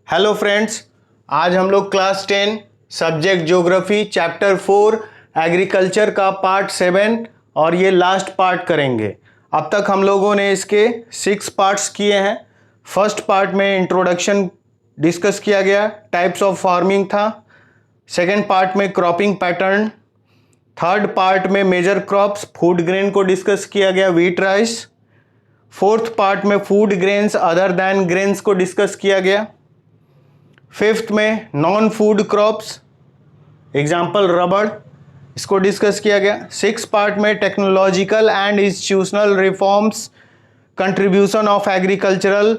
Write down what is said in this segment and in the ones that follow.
Hello friends, आज हम लोग class 10 subject geography chapter 4 agriculture का पार्ट 7 और ये लास्ट पार्ट करेंगे। अब तक हम लोगों ने इसके 6 पार्ट्स किए हैं। फर्स्ट पार्ट में इंट्रोडक्शन डिस्कस किया गया, टाइप्स ऑफ फार्मिंग था। सेकेंड पार्ट में क्रॉपिंग पैटर्न। थर्ड पार्ट में मेजर क्रॉप्स फूड ग्रेन को डिस्कस किया गया, व्हीट राइस। फोर्थ पार्ट में food grains other than grains को डिस्कस किया गया। फिफ्थ में नॉन फूड क्रॉप्स एग्जाम्पल रबड़, इसको डिस्कस किया गया। सिक्स पार्ट में technological and institutional reforms contribution of agricultural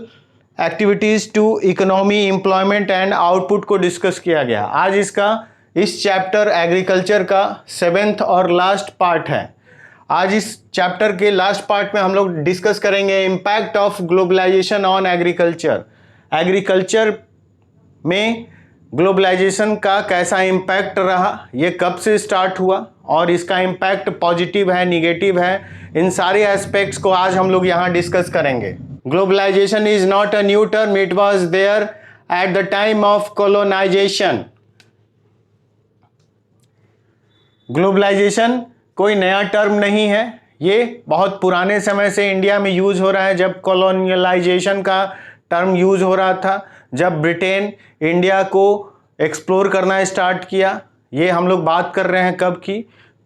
activities to economy employment and output को डिस्कस किया गया। आज इस चैप्टर एग्रीकल्चर का 7th और लास्ट पार्ट है। आज इस चैप्टर के लास्ट पार्ट में हम लोग डिस्कस करेंगे impact of globalization on agriculture. Agriculture में ग्लोबलाइजेशन का कैसा इम्पैक्ट रहा, ये कब से स्टार्ट हुआ और इसका इम्पैक्ट पॉजिटिव है, निगेटिव है, इन सारे एस्पेक्ट्स को आज हम लोग यहाँ डिस्कस करेंगे। Globalization is not a new term, it was there at the time of colonization. Globalization कोई नया टर्म नहीं है, ये बहुत पुराने समय से इंडिया में यूज हो रहा है। जब कॉलोनियलाइजेशन का टर्म यूज हो रहा था, जब ब्रिटेन इंडिया को एक्सप्लोर करना स्टार्ट किया, ये हम लोग बात कर रहे हैं कब की,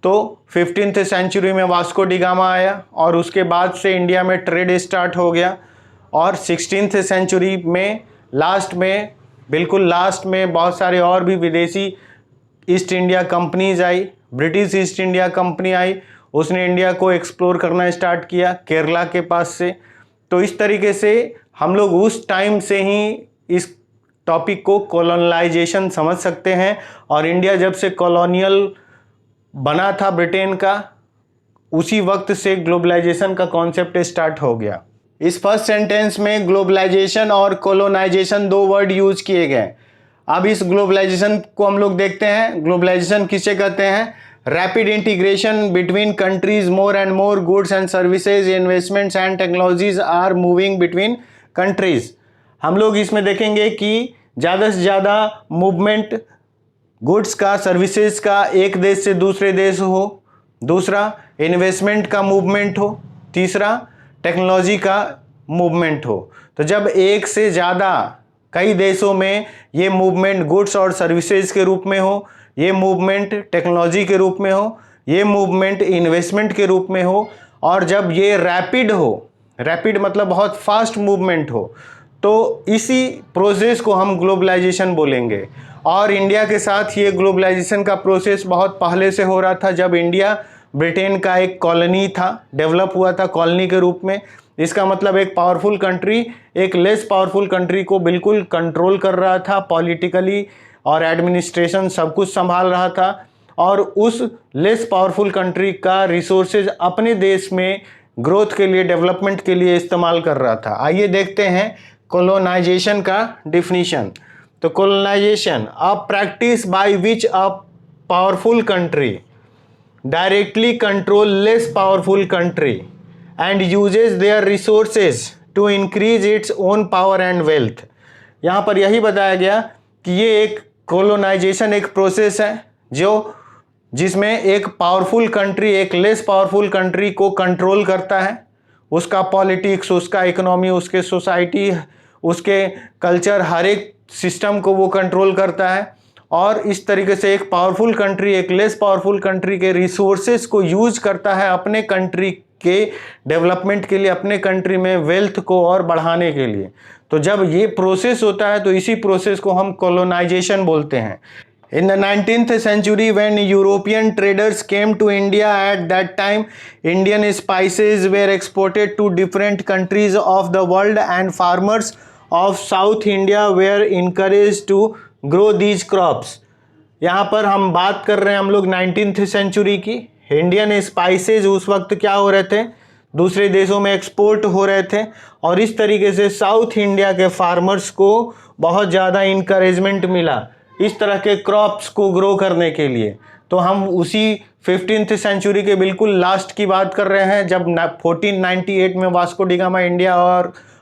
तो 15th सेंचुरी में वास्को डी गामा आया और उसके बाद से इंडिया में ट्रेड स्टार्ट हो गया। और 16th सेंचुरी में बिल्कुल लास्ट में बहुत सारे और भी विदेशी ईस्ट इंडिया कंपनीज आई। ब्रिटिश ईस्ट इंडिया कंपनी आई, उसने इंडिया को एक्सप्लोर करना स्टार्ट किया केरला के पास से। तो इस तरीके से हम लोग उस टाइम से ही इस टॉपिक को कॉलोनलाइजेशन समझ सकते हैं। और इंडिया जब से कॉलोनियल बना था ब्रिटेन का, उसी वक्त से ग्लोबलाइजेशन का कॉन्सेप्ट स्टार्ट हो गया। इस फर्स्ट सेंटेंस में ग्लोबलाइजेशन और कॉलोनाइजेशन दो वर्ड यूज किए गए। अब इस ग्लोबलाइजेशन को हम लोग देखते हैं। ग्लोबलाइजेशन किसे कहते हैं? Rapid integration between countries, more and more goods and services, investments and technologies are moving between countries. हम लोग इसमें देखेंगे कि ज़्यादा से ज़्यादा मूवमेंट गुड्स का, सर्विसेज का एक देश से दूसरे देश हो, दूसरा इन्वेस्टमेंट का मूवमेंट हो, तीसरा टेक्नोलॉजी का मूवमेंट हो। तो जब एक से ज़्यादा कई देशों में ये मूवमेंट गुड्स और सर्विसेज के रूप में हो, ये मूवमेंट टेक्नोलॉजी के रूप में हो, ये मूवमेंट इन्वेस्टमेंट के रूप में हो, और जब ये रैपिड हो, रैपिड मतलब बहुत फास्ट मूवमेंट हो, तो इसी प्रोसेस को हम ग्लोबलाइजेशन बोलेंगे। और इंडिया के साथ ये ग्लोबलाइजेशन का प्रोसेस बहुत पहले से हो रहा था। जब इंडिया ब्रिटेन का एक कॉलोनी था, डेवलप हुआ था कॉलोनी के रूप में। इसका मतलब एक पावरफुल कंट्री एक लेस पावरफुल कंट्री को बिल्कुल कंट्रोल कर रहा था, पॉलिटिकली और एडमिनिस्ट्रेशन सब कुछ संभाल रहा था, और उस लेस पावरफुल कंट्री का रिसोर्सेज अपने देश में ग्रोथ के लिए, डेवलपमेंट के लिए इस्तेमाल कर रहा था। आइए देखते हैं कॉलोनाइजेशन का डिफिनीशन। तो colonization a practice by which a powerful country directly control less powerful country and uses their resources to increase its own power and wealth. यहाँ पर यही बताया गया कि ये एक कॉलोनाइजेशन एक प्रोसेस है जिसमें एक पावरफुल कंट्री एक लेस पावरफुल कंट्री को कंट्रोल करता है। उसका पॉलिटिक्स, उसका इकोनॉमी, उसके सोसाइटी, उसके कल्चर, हर एक सिस्टम को वो कंट्रोल करता है। और इस तरीके से एक पावरफुल कंट्री एक लेस पावरफुल कंट्री के रिसोर्सेज को यूज करता है अपने कंट्री के डेवलपमेंट के लिए, अपने कंट्री में वेल्थ को और बढ़ाने के लिए। तो जब ये प्रोसेस होता है तो इसी प्रोसेस को हम कॉलोनाइजेशन बोलते हैं। In the 19th century, when European traders came to India, at that time, Indian spices were exported to different countries of the world, and farmers of South India were encouraged to grow these crops. यहाँ पर हम बात कर रहे हैं हम लोग 19th century की। इंडियन स्पाइसेज उस वक्त क्या हो रहे थे? दूसरे देशों में एक्सपोर्ट हो रहे थे, और इस तरीके से साउथ इंडिया के फार्मर्स को बहुत ज़्यादा इंकरेजमेंट मिला इस तरह के क्रॉप्स को ग्रो करने के लिए। तो हम उसी 15th सेंचुरी के बिल्कुल लास्ट की बात कर रहे हैं, जब 1498 में वास्को डी गामा इंडिया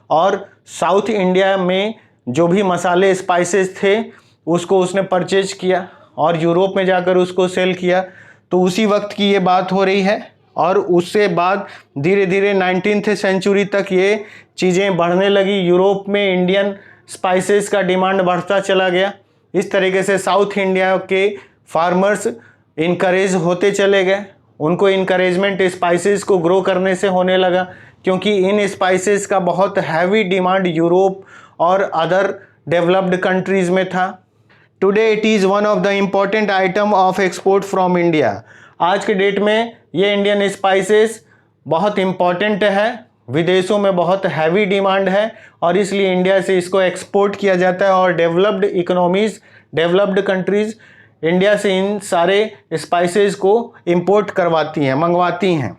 और साउथ इंडिया में जो भी मसाले स्पाइसेस थे उसको उसने परचेज किया और यूरोप में जाकर उसको सेल किया। तो उसी वक्त की ये बात हो रही है और उससे बाद धीरे धीरे 19th सेंचुरी तक ये चीज़ें बढ़ने लगी। यूरोप में इंडियन स्पाइसेस का डिमांड बढ़ता चला गया। इस तरीके से साउथ इंडिया के फार्मर्स इनकरेज होते चले गए। उनको इनकरेजमेंट स्पाइसेस को ग्रो करने से होने लगा, क्योंकि इन स्पाइसेस का बहुत हैवी डिमांड यूरोप और अदर डेवलप्ड कंट्रीज़ में था। Today it is one of the important item of export from India. आज के डेट में ये इंडियन स्पाइसेस बहुत इम्पॉर्टेंट है, विदेशों में बहुत हैवी डिमांड है और इसलिए इंडिया से इसको एक्सपोर्ट किया जाता है और developed economies, developed countries India से इन सारे स्पाइसेस को इंपोर्ट करवाती हैं, मंगवाती हैं।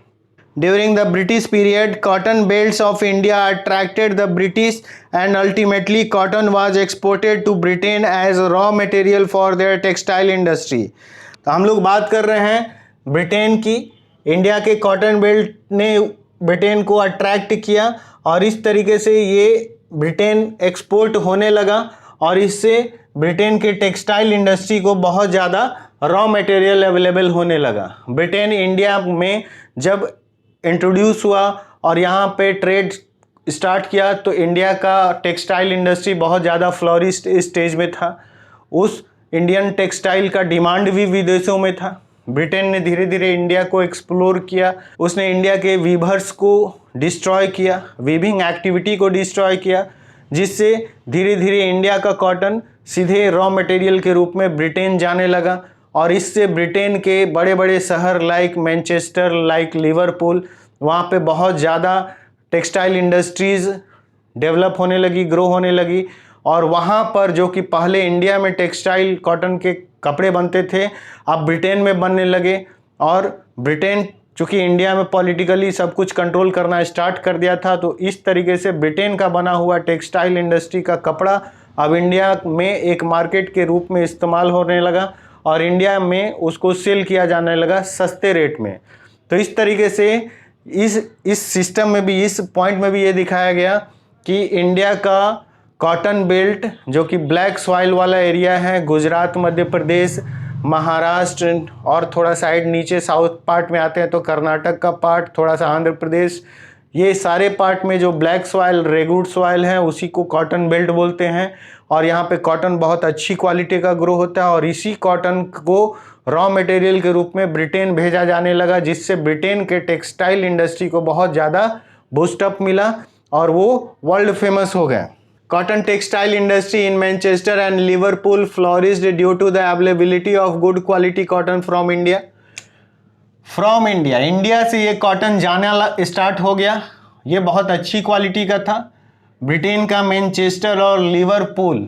During the British period, cotton belts of India attracted the British and ultimately cotton was exported to Britain as raw material for their textile industry। तो हम लोग बात कर रहे हैं ब्रिटेन की। इंडिया के कॉटन बेल्ट ने ब्रिटेन को अट्रैक्ट किया और इस तरीके से ये ब्रिटेन एक्सपोर्ट होने लगा और इससे ब्रिटेन के टेक्सटाइल इंडस्ट्री को बहुत ज़्यादा रॉ मटेरियल अवेलेबल होने लगा। ब्रिटेन इंडिया में जब इंट्रोड्यूस हुआ और यहाँ पे ट्रेड स्टार्ट किया तो इंडिया का टेक्सटाइल इंडस्ट्री बहुत ज़्यादा फ्लोरिश स्टेज में था। उस इंडियन टेक्सटाइल का डिमांड भी विदेशों में था। ब्रिटेन ने धीरे धीरे इंडिया को एक्सप्लोर किया। उसने इंडिया के वीवर्स को डिस्ट्रॉय किया, वीविंग एक्टिविटी को डिस्ट्रॉय किया, जिससे धीरे धीरे इंडिया का कॉटन सीधे रॉ मटेरियल के रूप में ब्रिटेन जाने लगा और इससे ब्रिटेन के बड़े बड़े शहर लाइक मैनचेस्टर, लाइक लिवरपूल, वहाँ पे बहुत ज़्यादा टेक्सटाइल इंडस्ट्रीज़ डेवलप होने लगी, ग्रो होने लगी और वहाँ पर जो कि पहले इंडिया में टेक्सटाइल कॉटन के कपड़े बनते थे अब ब्रिटेन में बनने लगे। और ब्रिटेन चूँकि इंडिया में पॉलिटिकली सब कुछ कंट्रोल करना स्टार्ट कर दिया था, तो इस तरीके से ब्रिटेन का बना हुआ टेक्सटाइल इंडस्ट्री का कपड़ा अब इंडिया में एक मार्केट के रूप में इस्तेमाल होने लगा और इंडिया में उसको सेल किया जाने लगा सस्ते रेट में। तो इस तरीके से इस सिस्टम में भी, इस पॉइंट में भी ये दिखाया गया कि इंडिया का कॉटन बेल्ट जो कि ब्लैक सॉइल वाला एरिया है, गुजरात, मध्य प्रदेश, महाराष्ट्र और थोड़ा साइड नीचे साउथ पार्ट में आते हैं तो कर्नाटक का पार्ट, थोड़ा सा आंध्र प्रदेश, ये सारे पार्ट में जो ब्लैक सॉइल, रेगुड सॉइल है उसी को कॉटन बेल्ट बोलते हैं। और यहाँ पे कॉटन बहुत अच्छी क्वालिटी का ग्रो होता है और इसी कॉटन को रॉ मटेरियल के रूप में ब्रिटेन भेजा जाने लगा, जिससे ब्रिटेन के टेक्सटाइल इंडस्ट्री को बहुत ज़्यादा बूस्टअप मिला और वो वर्ल्ड फेमस हो गए। Cotton textile industry in Manchester and Liverpool flourished due to the availability of good quality cotton from India। From India, India से ये कॉटन जाना स्टार्ट हो गया। ये बहुत अच्छी क्वालिटी का था। ब्रिटेन का मैनचेस्टर और लिवरपूल,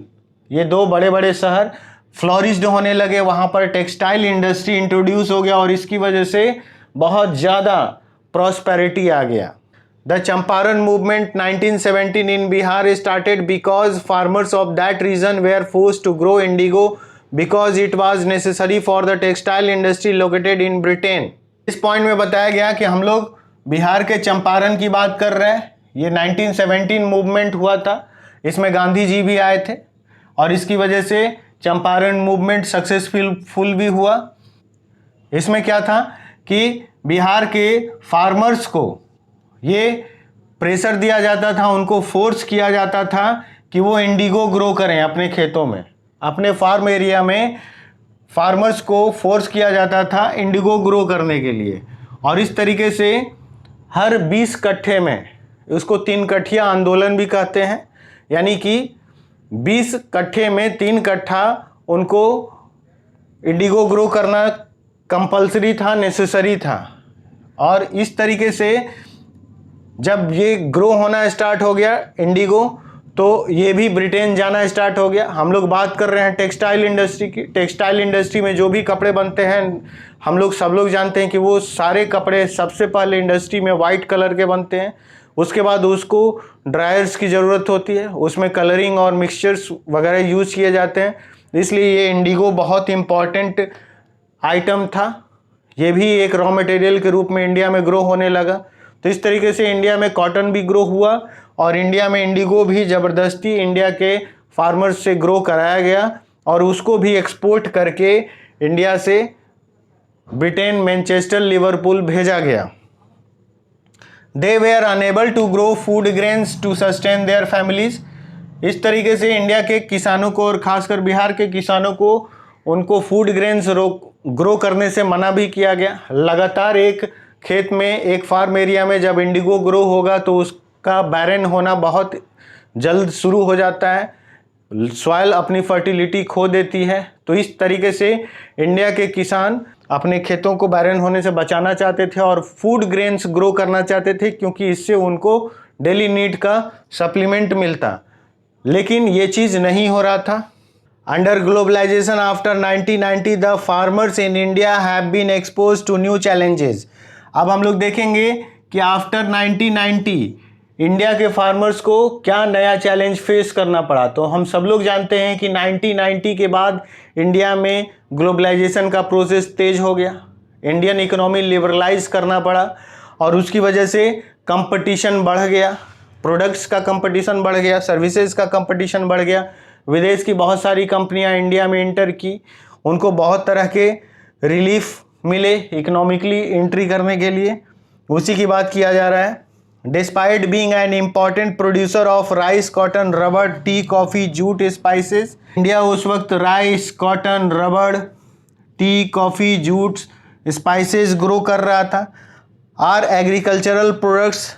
ये दो बड़े बड़े शहर फ्लोरिश्ड होने लगे, वहाँ पर टेक्सटाइल इंडस्ट्री इंट्रोड्यूस हो गया और इसकी वजह से बहुत ज़्यादा प्रॉस्पेरिटी आ गया। The Champaran movement 1917 in Bihar started because farmers of that region were forced to grow indigo because it was necessary for the textile industry located in Britain। इस पॉइंट में बताया गया कि हम लोग बिहार के चंपारण की बात कर रहे हैं। ये 1917 मूवमेंट हुआ था, इसमें गांधी जी भी आए थे और इसकी वजह से चंपारण मूवमेंट सक्सेसफुल भी हुआ। इसमें क्या था कि बिहार के फार्मर्स को ये प्रेशर दिया जाता था, उनको फोर्स किया जाता था कि वो इंडिगो ग्रो करें अपने खेतों में, अपने फार्म एरिया में फार्मर्स को फोर्स किया जाता था इंडिगो ग्रो करने के लिए। और इस तरीके से हर 20 कट्ठे में, उसको 3 कट्ठिया आंदोलन भी कहते हैं, यानी कि 20 कट्ठे में 3 कट्ठा उनको इंडिगो ग्रो करना कंपलसरी था, नेसेसरी था। और इस तरीके से जब ये ग्रो होना स्टार्ट हो गया इंडिगो, तो ये भी ब्रिटेन जाना स्टार्ट हो गया। हम लोग बात कर रहे हैं टेक्सटाइल इंडस्ट्री की। टेक्सटाइल इंडस्ट्री में जो भी कपड़े बनते हैं, हम लोग सब लोग जानते हैं कि वो सारे कपड़े सबसे पहले इंडस्ट्री में वाइट कलर के बनते हैं, उसके बाद उसको ड्रायर्स की ज़रूरत होती है, उसमें कलरिंग और मिक्सचर्स वगैरह यूज़ किए जाते हैं। इसलिए ये इंडिगो बहुत इम्पॉर्टेंट आइटम था। ये भी एक रॉ मटेरियल के रूप में इंडिया में ग्रो होने लगा। तो इस तरीके से इंडिया में कॉटन भी ग्रो हुआ और इंडिया में इंडिगो भी ज़बरदस्ती इंडिया के फार्मर्स से ग्रो कराया गया और उसको भी एक्सपोर्ट करके इंडिया से ब्रिटेन, मैनचेस्टर, लिवरपूल भेजा गया। They were unable to grow food grains to sustain their families. इस तरीके से इंडिया के किसानों को और खासकर बिहार के किसानों को उनको फूड ग्रेन्स ग्रो करने से मना भी किया गया। लगातार एक खेत में, एक फार्म एरिया में जब इंडिगो ग्रो होगा तो उसका बैरन होना बहुत जल्द शुरू हो जाता है, सॉइल अपनी फर्टिलिटी खो देती है। तो इस तरीके से इंडिया के किसान अपने खेतों को बैरन होने से बचाना चाहते थे और फूड ग्रेन्स ग्रो करना चाहते थे, क्योंकि इससे उनको डेली नीड का सप्लीमेंट मिलता। लेकिन ये चीज़ नहीं हो रहा था। Under globalization after 1990 the farmers in India have been expose to new challenges. अब हम लोग देखेंगे कि आफ्टर 1990 इंडिया के फार्मर्स को क्या नया चैलेंज फेस करना पड़ा। तो हम सब लोग जानते हैं कि 1990 के बाद इंडिया में ग्लोबलाइजेशन का प्रोसेस तेज हो गया, इंडियन इकोनॉमी लिबरलाइज करना पड़ा और उसकी वजह से कंपटीशन बढ़ गया, प्रोडक्ट्स का कंपटीशन बढ़ गया, सर्विसेज का कंपटीशन बढ़ गया। विदेश की बहुत सारी कंपनियां इंडिया में इंटर की, उनको बहुत तरह के रिलीफ मिले इकोनॉमिकली एंट्री करने के लिए। उसी की बात किया जा रहा है। Despite being an important producer of rice, cotton, rubber, tea, coffee, jute, spices, India उस वक्त राइस, कॉटन, रबड़, tea, coffee, jute, spices grow कर रहा था। Our agricultural products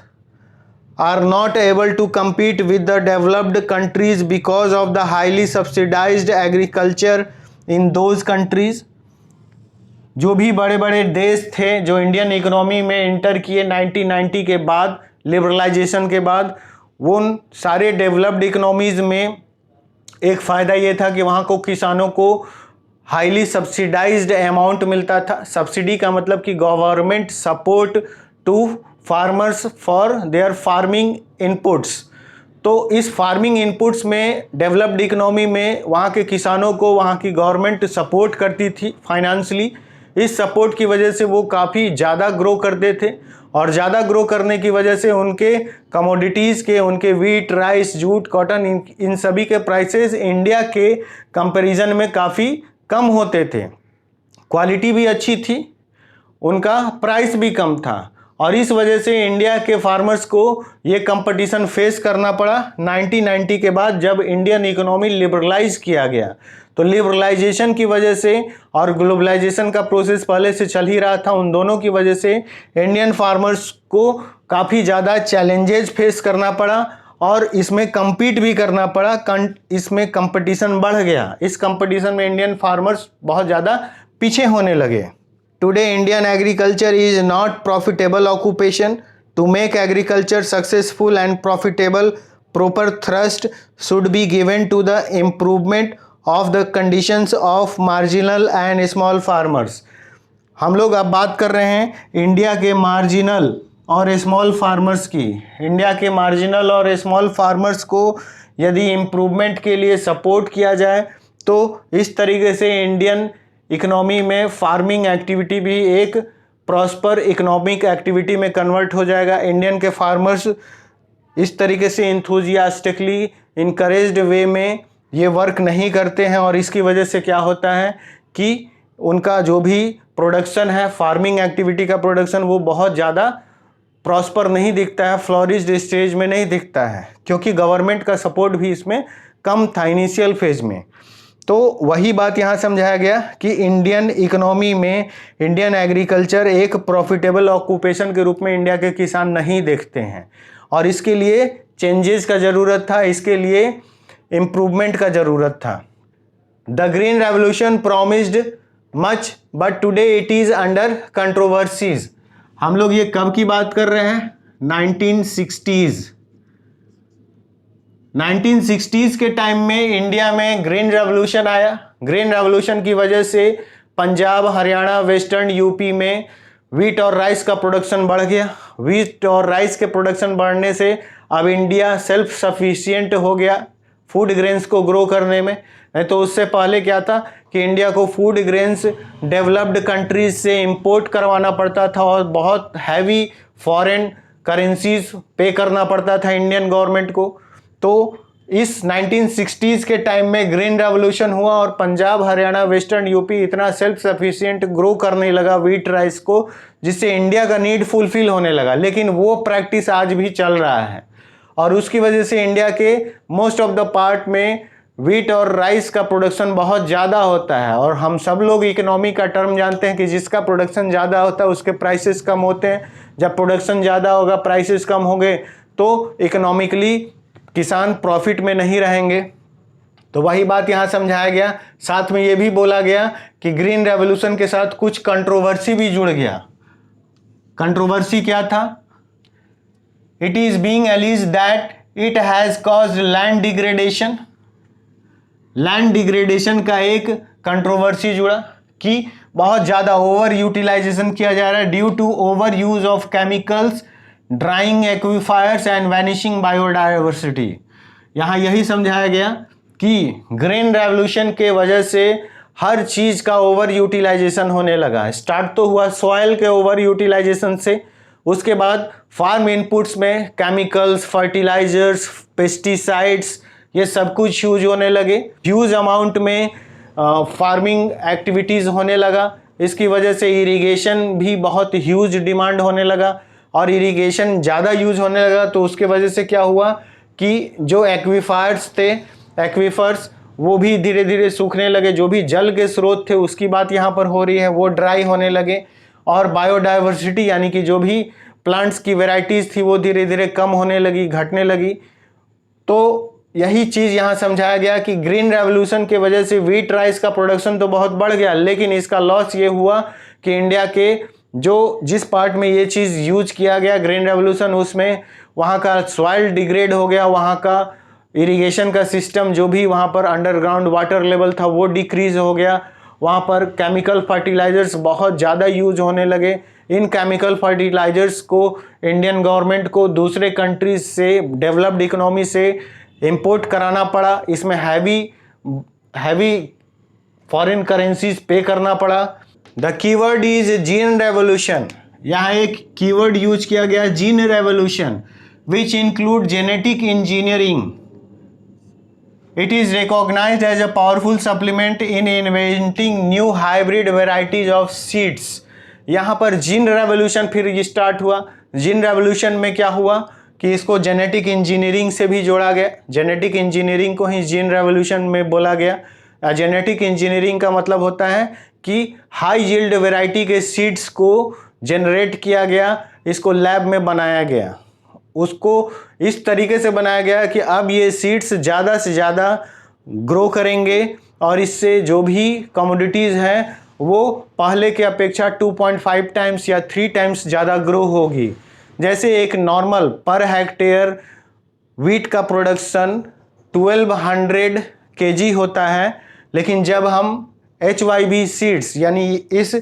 are not able to compete with the developed countries because of the highly subsidized agriculture in those countries। जो भी बड़े बड़े देश थे जो इंडियन इकोनॉमी में इंटर किए 1990 के बाद, लिबरलाइजेशन के बाद, उन सारे डेवलप्ड इकोनॉमीज़ में एक फ़ायदा ये था कि वहाँ को किसानों को हाईली सब्सिडाइज्ड अमाउंट मिलता था। सब्सिडी का मतलब कि government support to farmers for their farming inputs. तो इस फार्मिंग इनपुट्स में डेवलप्ड इकोनॉमी में वहाँ के किसानों को वहाँ की गवर्नमेंट सपोर्ट करती थी फाइनेंशियली। इस सपोर्ट की वजह से वो काफ़ी ज़्यादा ग्रो करते थे और ज़्यादा ग्रो करने की वजह से उनके कमोडिटीज़ के, उनके वीट, राइस, जूट, कॉटन, इन सभी के प्राइसेस इंडिया के कंपैरिजन में काफ़ी कम होते थे। क्वालिटी भी अच्छी थी, उनका प्राइस भी कम था और इस वजह से इंडिया के फार्मर्स को ये कंपटीशन फेस करना पड़ा 1990 के बाद, जब इंडियन इकोनॉमी लिबरलाइज किया गया। तो लिबरलाइजेशन की वजह से और ग्लोबलाइजेशन का प्रोसेस पहले से चल ही रहा था, उन दोनों की वजह से इंडियन फार्मर्स को काफ़ी ज़्यादा चैलेंजेस फेस करना पड़ा और इसमें compete भी करना पड़ा। इसमें कंपटीशन बढ़ गया। इस कंपटीशन में इंडियन फार्मर्स बहुत ज़्यादा पीछे होने लगे। Today Indian agriculture is not profitable occupation. To make agriculture successful and profitable, proper thrust should be given to the improvement of the conditions of marginal and small farmers। हम लोग अब बात कर रहे हैं इंडिया के मार्जिनल और small farmers की। इंडिया के मार्जिनल और स्मॉल फार्मर्स को यदि इम्प्रूवमेंट के लिए सपोर्ट किया जाए तो इस तरीके से इंडियन इकोनॉमी में फार्मिंग एक्टिविटी भी एक प्रॉस्पर इकोनॉमिक एक्टिविटी में कन्वर्ट हो जाएगा। इंडियन के फार्मर्स इस तरीके से इंथुजियास्टिकली इनकरेज्ड वे में ये वर्क नहीं करते हैं और इसकी वजह से क्या होता है कि उनका जो भी प्रोडक्शन है, फार्मिंग एक्टिविटी का प्रोडक्शन, वो बहुत ज़्यादा प्रॉस्पर नहीं दिखता है, फ्लोरिश्ड स्टेज में नहीं दिखता है, क्योंकि गवर्नमेंट का सपोर्ट भी इसमें कम था इनिशियल फेज में। तो वही बात यहाँ समझाया गया कि इंडियन इकोनॉमी में इंडियन एग्रीकल्चर एक प्रॉफिटेबल ऑक्यूपेशन के रूप में इंडिया के किसान नहीं देखते हैं और इसके लिए चेंजेस का ज़रूरत था, इसके लिए इम्प्रूवमेंट का ज़रूरत था। The green revolution promised much but today it is under controversies. हम लोग ये कब की बात कर रहे हैं? 1960s के टाइम में इंडिया में ग्रीन रेवोल्यूशन आया। ग्रीन रेवोल्यूशन की वजह से पंजाब, हरियाणा, वेस्टर्न यूपी में वीट और राइस का प्रोडक्शन बढ़ गया। वीट और राइस के प्रोडक्शन बढ़ने से अब इंडिया सेल्फ सफिशिएंट हो गया फूड ग्रेन्स को ग्रो करने में। नहीं तो उससे पहले क्या था कि इंडिया को फूड ग्रेन्स डेवलप्ड कंट्रीज से इंपोर्ट करवाना पड़ता था और बहुत हैवी फॉरेन करेंसीज पे करना पड़ता था इंडियन गवर्नमेंट को। तो इस 1960s के टाइम में ग्रीन रेवोल्यूशन हुआ और पंजाब, हरियाणा, वेस्टर्न यूपी इतना सेल्फ सफिशिएंट ग्रो करने लगा व्हीट राइस को, जिससे इंडिया का नीड फुलफिल होने लगा। लेकिन वो प्रैक्टिस आज भी चल रहा है और उसकी वजह से इंडिया के मोस्ट ऑफ द पार्ट में व्हीट और राइस का प्रोडक्शन बहुत ज़्यादा होता है। और हम सब लोग इकोनॉमी का टर्म जानते हैं कि जिसका प्रोडक्शन ज़्यादा होता है उसके प्राइसेस कम होते हैं। जब प्रोडक्शन ज़्यादा होगा, प्राइसेस कम होंगे, तो इकोनॉमिकली किसान प्रॉफिट में नहीं रहेंगे। तो वही बात यहाँ समझाया गया। साथ में ये भी बोला गया कि ग्रीन रेवोल्यूशन के साथ कुछ कंट्रोवर्सी भी जुड़ गया। कंट्रोवर्सी क्या था? It is being एलिज्ड that it has caused land degradation. Land degradation का एक कंट्रोवर्सी जुड़ा कि बहुत ज़्यादा ओवर यूटिलाइजेशन किया जा रहा है due to overuse of chemicals, drying aquifers and vanishing biodiversity. यहाँ यही समझाया गया कि ग्रीन रेवोल्यूशन के वजह से हर चीज़ का ओवर यूटिलाइजेशन होने लगा। स्टार्ट तो हुआ सॉइल के ओवर यूटिलाइजेशन से, उसके बाद फार्म इनपुट्स में केमिकल्स, फर्टिलाइजर्स, पेस्टिसाइड्स, ये सब कुछ यूज होने लगे। ह्यूज अमाउंट में फार्मिंग एक्टिविटीज़ होने लगा। इसकी वजह से इरिगेशन भी बहुत ह्यूज डिमांड होने लगा और इरिगेशन ज़्यादा यूज होने लगा। तो उसके वजह से क्या हुआ कि जो एक्वीफायर्स थे, एक्वीफर्स, वो भी धीरे धीरे सूखने लगे। जो भी जल के स्रोत थे उसकी बात यहाँ पर हो रही है, वो ड्राई होने लगे। और बायोडाइवर्सिटी यानी कि जो भी प्लांट्स की वेराइटीज़ थी वो धीरे धीरे कम होने लगी, घटने लगी। तो यही चीज़ यहाँ समझाया गया कि ग्रीन रेवोल्यूशन के वजह से व्हीट राइस का प्रोडक्शन तो बहुत बढ़ गया, लेकिन इसका लॉस ये हुआ कि इंडिया के जिस पार्ट में ये चीज़ यूज किया गया ग्रीन रेवोल्यूशन, उसमें वहाँ का सॉइल डिग्रेड हो गया, वहाँ का इरिगेशन का सिस्टम, जो भी वहाँ पर अंडरग्राउंड वाटर लेवल था वो डिक्रीज हो गया। वहाँ पर केमिकल फर्टिलाइजर्स बहुत ज़्यादा यूज होने लगे। इन केमिकल फर्टिलाइजर्स को इंडियन गवर्नमेंट को दूसरे कंट्रीज से, डेवलप्ड इकोनॉमी से इंपोर्ट कराना पड़ा। इसमें हैवी फॉरेन करेंसीज पे करना पड़ा। The keyword is gene revolution. यहाँ एक कीवर्ड यूज किया गया, gene revolution, which include genetic engineering. It is recognized as a powerful supplement in inventing new hybrid varieties of seeds. यहाँ पर जीन रेवोल्यूशन फिर स्टार्ट हुआ। जीन रेवोल्यूशन में क्या हुआ कि इसको जेनेटिक इंजीनियरिंग से भी जोड़ा गया। जेनेटिक इंजीनियरिंग को ही जीन रेवोल्यूशन में बोला गया। जेनेटिक इंजीनियरिंग का मतलब होता है कि हाई यील्ड वैरायटी के सीड्स को जनरेट किया गया, इसको लैब में बनाया गया, उसको इस तरीके से बनाया गया कि अब ये सीड्स ज़्यादा से ज़्यादा ग्रो करेंगे और इससे जो भी कमोडिटीज़ हैं वो पहले के अपेक्षा 2.5 टाइम्स या 3 टाइम्स ज़्यादा ग्रो होगी। जैसे एक नॉर्मल पर हेक्टेयर वीट का प्रोडक्शन 1200 kg होता है, लेकिन जब हम HYB सीड्स यानी इस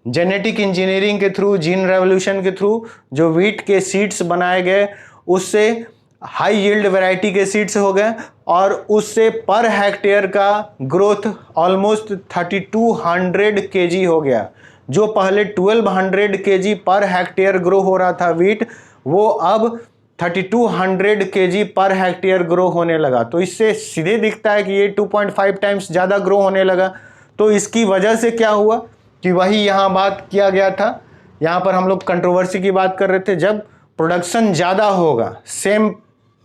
जेनेटिक इंजीनियरिंग के थ्रू, जीन रेवोल्यूशन के थ्रू जो वीट के सीड्स बनाए गए, उससे हाई यील्ड वैरायटी के सीड्स हो गए और उससे पर हेक्टेयर का ग्रोथ ऑलमोस्ट 3200 kg हो गया। जो पहले 1200 kg पर हेक्टेयर ग्रो हो रहा था वीट, वो अब 3200 kg पर हेक्टेयर ग्रो होने लगा। तो इससे सीधे दिखता है कि ये 2.5 टाइम्स ज़्यादा ग्रो होने लगा। तो इसकी वजह से क्या हुआ कि वही यहाँ बात किया गया था। यहाँ पर हम लोग कंट्रोवर्सी की बात कर रहे थे। जब प्रोडक्शन ज़्यादा होगा सेम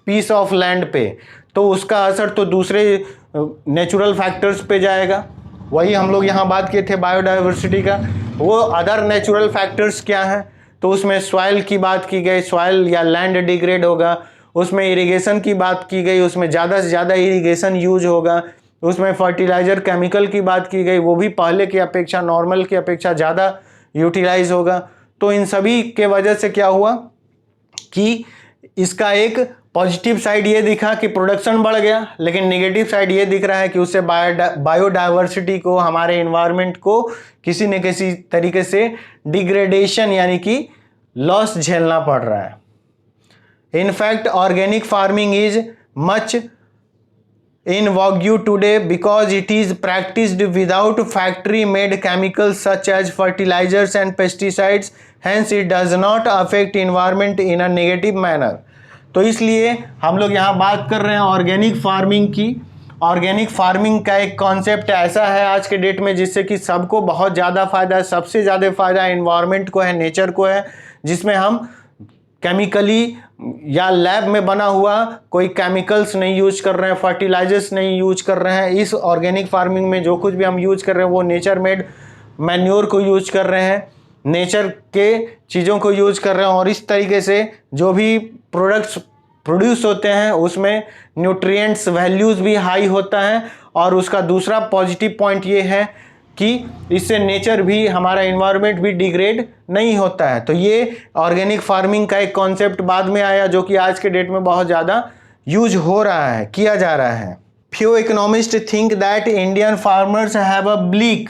पीस ऑफ लैंड पे, तो उसका असर तो दूसरे नेचुरल फैक्टर्स पे जाएगा। वही हम लोग यहाँ बात किए थे बायोडाइवर्सिटी का। वो अदर नेचुरल फैक्टर्स क्या हैं, तो उसमें सॉइल की बात की गई, सॉइल या लैंड डिग्रेड होगा। उसमें इरिगेशन की बात की गई, उसमें ज़्यादा से ज़्यादा इरिगेशन यूज होगा। उसमें फर्टिलाइज़र केमिकल की बात की गई, वो भी पहले की अपेक्षा, नॉर्मल की अपेक्षा ज़्यादा यूटिलाइज होगा। तो इन सभी के वजह से क्या हुआ कि इसका एक पॉजिटिव साइड ये दिखा कि प्रोडक्शन बढ़ गया, लेकिन नेगेटिव साइड ये दिख रहा है कि उससे बायोडाइवर्सिटी को, हमारे इन्वायरमेंट को किसी न किसी तरीके से डिग्रेडेशन यानी कि लॉस झेलना पड़ रहा है। In fact organic farming is much in vogue today because it is practiced without factory made chemicals such as fertilizers and pesticides, hence it does not affect environment in a negative manner। तो इसलिए हम लोग यहाँ बात कर रहे हैं organic farming की। ऑर्गेनिक फार्मिंग का एक कॉन्सेप्ट ऐसा है आज के डेट में जिससे कि सबको बहुत ज़्यादा फ़ायदा है। सबसे ज़्यादा फ़ायदा एनवायरनमेंट को है, नेचर को है, जिसमें हम केमिकली या लैब में बना हुआ कोई केमिकल्स नहीं यूज कर रहे हैं, फर्टिलाइजर्स नहीं यूज कर रहे हैं। इस ऑर्गेनिक फार्मिंग में जो कुछ भी हम यूज कर रहे हैं वो नेचर मेड मैन्योर को यूज कर रहे हैं, नेचर के चीज़ों को यूज कर रहे हैं। और इस तरीके से जो भी प्रोडक्ट्स प्रोड्यूस होते हैं उसमें न्यूट्रिएंट्स वैल्यूज़ भी हाई होता है। और उसका दूसरा पॉजिटिव पॉइंट ये है कि इससे नेचर भी, हमारा एनवायरनमेंट भी डिग्रेड नहीं होता है। तो ये ऑर्गेनिक फार्मिंग का एक कॉन्सेप्ट बाद में आया जो कि आज के डेट में बहुत ज़्यादा यूज हो रहा है, किया जा रहा है। Few economist think that Indian farmers have a bleak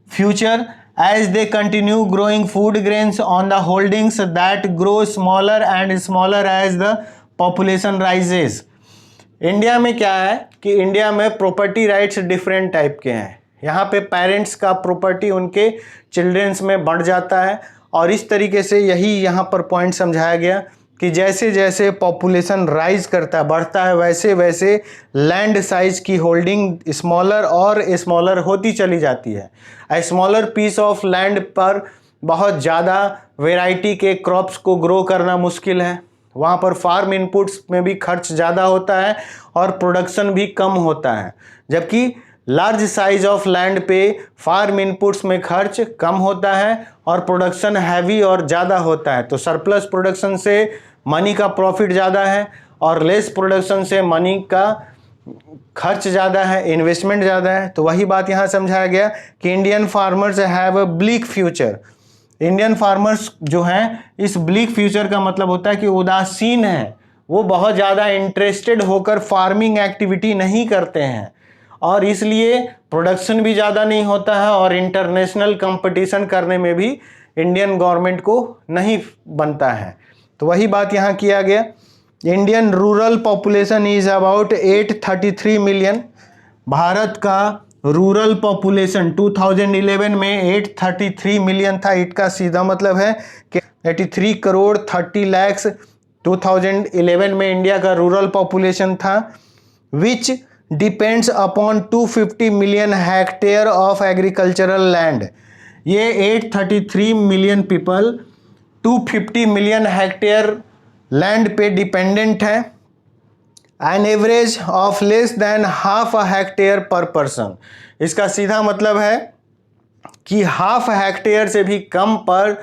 future as they continue growing food grains on the holdings that grow smaller and smaller as the population rises। India में क्या है कि इंडिया में प्रॉपर्टी राइट्स डिफरेंट टाइप के हैं। यहाँ पे parents का प्रॉपर्टी उनके चिल्ड्रंस में बढ़ जाता है। और इस तरीके से यही यहाँ पर पॉइंट समझाया गया कि जैसे जैसे पॉपुलेशन राइज करता है, बढ़ता है, वैसे वैसे लैंड साइज की होल्डिंग स्मॉलर और स्मॉलर होती चली जाती है। A smaller piece of land पर बहुत ज़्यादा वैरायटी के क्रॉप्स को ग्रो करना मुश्किल है। वहाँ पर फार्म इनपुट्स में भी खर्च ज़्यादा होता है और प्रोडक्शन भी कम होता है। जबकि लार्ज साइज ऑफ लैंड पे फार्म इनपुट्स में खर्च कम होता है और प्रोडक्शन हैवी और ज़्यादा होता है। तो सरप्लस प्रोडक्शन से मनी का प्रॉफिट ज़्यादा है और लेस प्रोडक्शन से मनी का खर्च ज़्यादा है, इन्वेस्टमेंट ज़्यादा है। तो वही बात यहाँ समझाया गया कि Indian farmers have a bleak future. Indian farmers जो हैं, इस ब्लीक फ्यूचर का मतलब होता है कि उदासीन है, वो बहुत ज़्यादा इंटरेस्टेड होकर फार्मिंग एक्टिविटी नहीं करते हैं और इसलिए प्रोडक्शन भी ज़्यादा नहीं होता है और इंटरनेशनल कंपटीशन करने में भी इंडियन गवर्नमेंट को नहीं बनता है। तो वही बात यहाँ किया गया। Indian rural population is about 833 million. Bharat का रूरल पॉपुलेशन 2011 में 833 मिलियन था। इसका सीधा मतलब है कि 83 करोड़ 30 लाख 2011 में इंडिया का रूरल पॉपुलेशन था, which depends upon 250 million hectare of agricultural land. ये 833 million people 250 million hectare land पे डिपेंडेंट है। An average of less than half a hectare पर पर्सन। इसका सीधा मतलब है कि हाफ हेक्टेयर से भी कम पर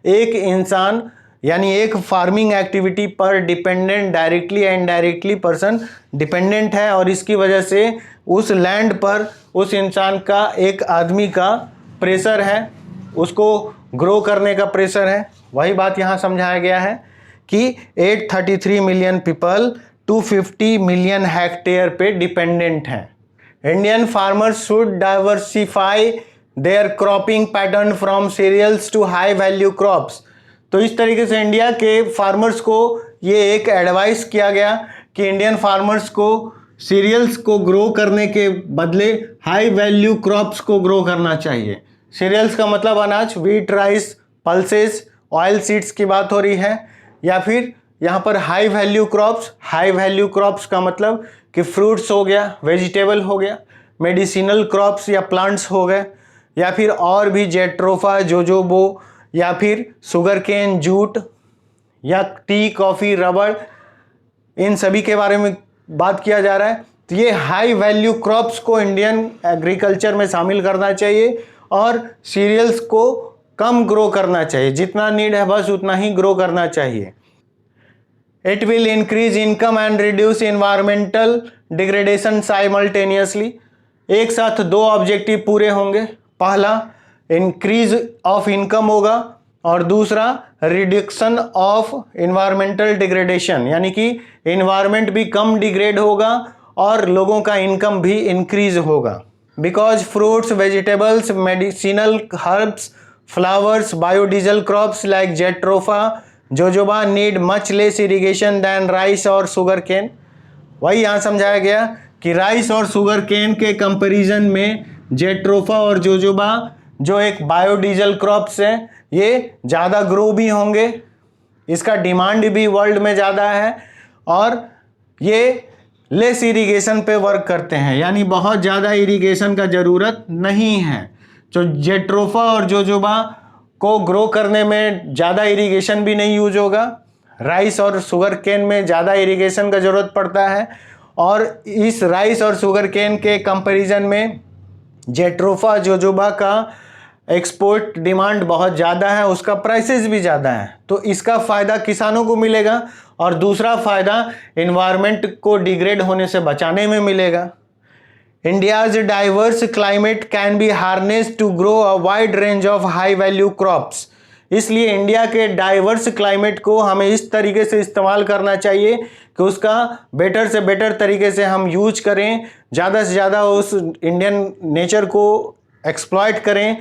एक इंसान यानी एक फार्मिंग एक्टिविटी पर dependent directly and indirectly person dependent है। और इसकी वजह से उस लैंड पर उस इंसान का, एक आदमी का प्रेशर है, उसको ग्रो करने का प्रेशर है। वही बात यहाँ समझाया गया है कि 833 मिलियन पीपल 250 मिलियन हेक्टेयर पे डिपेंडेंट हैं। Indian farmers should diversify their cropping pattern from cereals to high value crops. तो इस तरीके से इंडिया के फार्मर्स को ये एक एडवाइस किया गया कि इंडियन फार्मर्स को सीरियल्स को ग्रो करने के बदले हाई वैल्यू क्रॉप्स को ग्रो करना चाहिए। सीरियल्स का मतलब अनाज, wheat, rice, pulses, oil seeds की बात हो रही है। या फिर यहाँ पर हाई वैल्यू क्रॉप्स का मतलब कि फ्रूट्स हो गया, वेजिटेबल हो गया, मेडिसिनल क्रॉप्स या प्लांट्स हो गए, या फिर और भी जेट्रोफा, जोजोबो, या फिर शुगर केन, जूट, या टी, कॉफ़ी, रबड़, इन सभी के बारे में बात किया जा रहा है। तो ये हाई वैल्यू क्रॉप्स को इंडियन एग्रीकल्चर में शामिल करना चाहिए और सीरियल्स को कम ग्रो करना चाहिए। जितना नीड है बस उतना ही ग्रो करना चाहिए। It will increase income and reduce environmental degradation simultaneously. एक साथ दो ऑब्जेक्टिव पूरे होंगे। पहला इंक्रीज ऑफ इनकम होगा और दूसरा रिडक्शन ऑफ इन्वायरमेंटल डिग्रेडेशन, यानी कि इन्वायरमेंट भी कम डिग्रेड होगा और लोगों का इनकम भी इंक्रीज होगा। Because fruits, vegetables, medicinal herbs, flowers, biodiesel crops like jatropha, jojoba need much less irrigation than rice और शुगर केन। वही यहाँ समझाया गया कि राइस और शुगर केन के कंपैरिजन में जेट्रोफा और जोजोबा जो एक बायोडीजल क्रॉप्स हैं ये ज़्यादा ग्रो भी होंगे इसका डिमांड भी वर्ल्ड में ज़्यादा है और ये लेस इरिगेशन पे वर्क करते हैं, यानी बहुत ज़्यादा इरिगेशन का ज़रूरत नहीं है। तो जेट्रोफा और जोजोबा को ग्रो करने में ज़्यादा इरिगेशन भी नहीं यूज होगा। राइस और शुगर केन में ज़्यादा इरिगेशन का ज़रूरत पड़ता है और इस राइस और शुगर केन के कंपैरिजन में जेट्रोफा जोजोबा का एक्सपोर्ट डिमांड बहुत ज़्यादा है, उसका प्राइसेस भी ज़्यादा है। तो इसका फ़ायदा किसानों को मिलेगा और दूसरा फ़ायदा इन्वायरमेंट को डिग्रेड होने से बचाने में मिलेगा। India's diverse climate can be harness to grow a wide range of high value crops. इसलिए इंडिया के डाइवर्स क्लाइमेट को हमें इस तरीके से इस्तेमाल करना चाहिए कि उसका बेटर से बेटर तरीके से हम यूज करें, ज़्यादा से ज़्यादा उस इंडियन नेचर को एक्सप्लॉइट करें,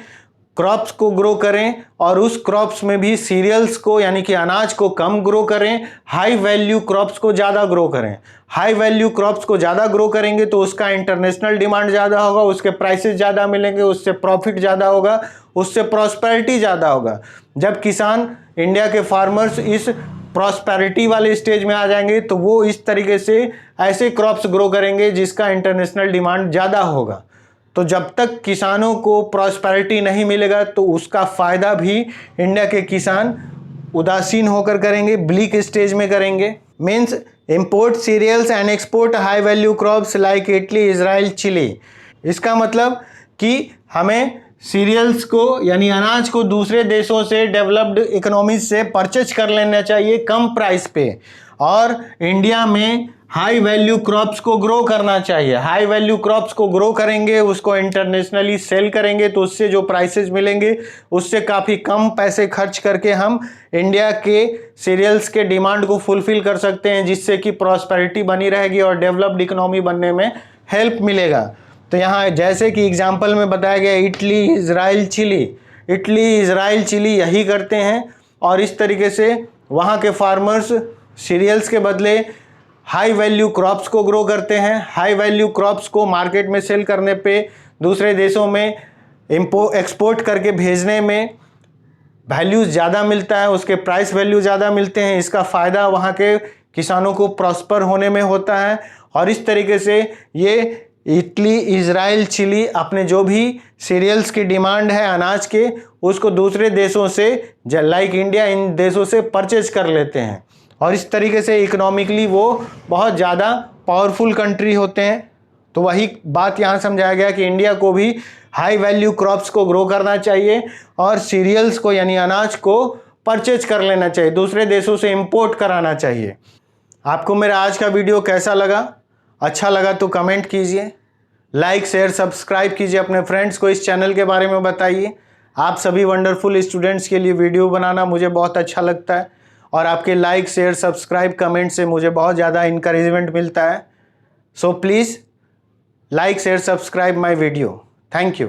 क्रॉप्स को ग्रो करें और उस क्रॉप्स में भी सीरियल्स को यानी कि अनाज को कम ग्रो करें, हाई वैल्यू क्रॉप्स को ज़्यादा ग्रो करें। हाई वैल्यू क्रॉप्स को ज़्यादा ग्रो करेंगे तो उसका इंटरनेशनल डिमांड ज़्यादा होगा, उसके प्राइसेस ज़्यादा मिलेंगे, उससे प्रॉफिट ज़्यादा होगा, उससे प्रॉस्पेरिटी ज़्यादा होगा। जब किसान, इंडिया के फार्मर्स इस प्रॉस्पेरिटी वाले स्टेज में आ जाएंगे तो वो इस तरीके से ऐसे क्रॉप्स ग्रो करेंगे जिसका इंटरनेशनल डिमांड ज़्यादा होगा। तो जब तक किसानों को प्रॉस्पेरिटी नहीं मिलेगा तो उसका फ़ायदा भी इंडिया के किसान उदासीन होकर करेंगे, ब्लीक स्टेज में करेंगे। Means import cereals and export high value crops like Italy, Israel, Chile. इसका मतलब कि हमें सीरियल्स को यानी अनाज को दूसरे देशों से, डेवलप्ड इकोनॉमीज से परचेज कर लेना चाहिए कम प्राइस पे और इंडिया में हाई वैल्यू क्रॉप्स को ग्रो करना चाहिए। हाई वैल्यू क्रॉप्स को ग्रो करेंगे, उसको इंटरनेशनली सेल करेंगे तो उससे जो प्राइसेस मिलेंगे उससे काफ़ी कम पैसे खर्च करके हम इंडिया के सीरियल्स के डिमांड को फुलफिल कर सकते हैं, जिससे कि प्रॉस्पेरिटी बनी रहेगी और डेवलप्ड इकोनॉमी बनने में हेल्प मिलेगा। तो यहाँ जैसे कि एग्जाम्पल में बताया गया Italy, Israel, Chile. Italy, Israel, Chile यही करते हैं और इस तरीके से वहाँ के फार्मर्स सीरियल्स के बदले हाई वैल्यू क्रॉप्स को ग्रो करते हैं। हाई वैल्यू क्रॉप्स को मार्केट में सेल करने पे, दूसरे देशों में एक्सपोर्ट करके भेजने में वैल्यू ज़्यादा मिलता है, उसके प्राइस वैल्यू ज़्यादा मिलते हैं। इसका फ़ायदा वहाँ के किसानों को प्रॉस्पर होने में होता है और इस तरीके से ये इटली, इजराइल, चिली अपने जो भी सीरियल्स की डिमांड है अनाज के, उसको दूसरे देशों से लाइक इंडिया, इन देशों से परचेज कर लेते हैं और इस तरीके से इकोनॉमिकली वो बहुत ज़्यादा पावरफुल कंट्री होते हैं। तो वही बात यहाँ समझाया गया कि इंडिया को भी हाई वैल्यू क्रॉप्स को ग्रो करना चाहिए और सीरियल्स को यानी अनाज को परचेज कर लेना चाहिए, दूसरे देशों से इंपोर्ट कराना चाहिए। आपको मेरा आज का वीडियो कैसा लगा? अच्छा लगा तो कमेंट कीजिए, लाइक, शेयर, सब्सक्राइब कीजिए, अपने फ्रेंड्स को इस चैनल के बारे में बताइए। आप सभी वंडरफुल स्टूडेंट्स के लिए वीडियो बनाना मुझे बहुत अच्छा लगता है और आपके लाइक, शेयर, सब्सक्राइब, कमेंट से मुझे बहुत ज़्यादा इंकरेजमेंट मिलता है। So please like, share, subscribe my video. Thank you.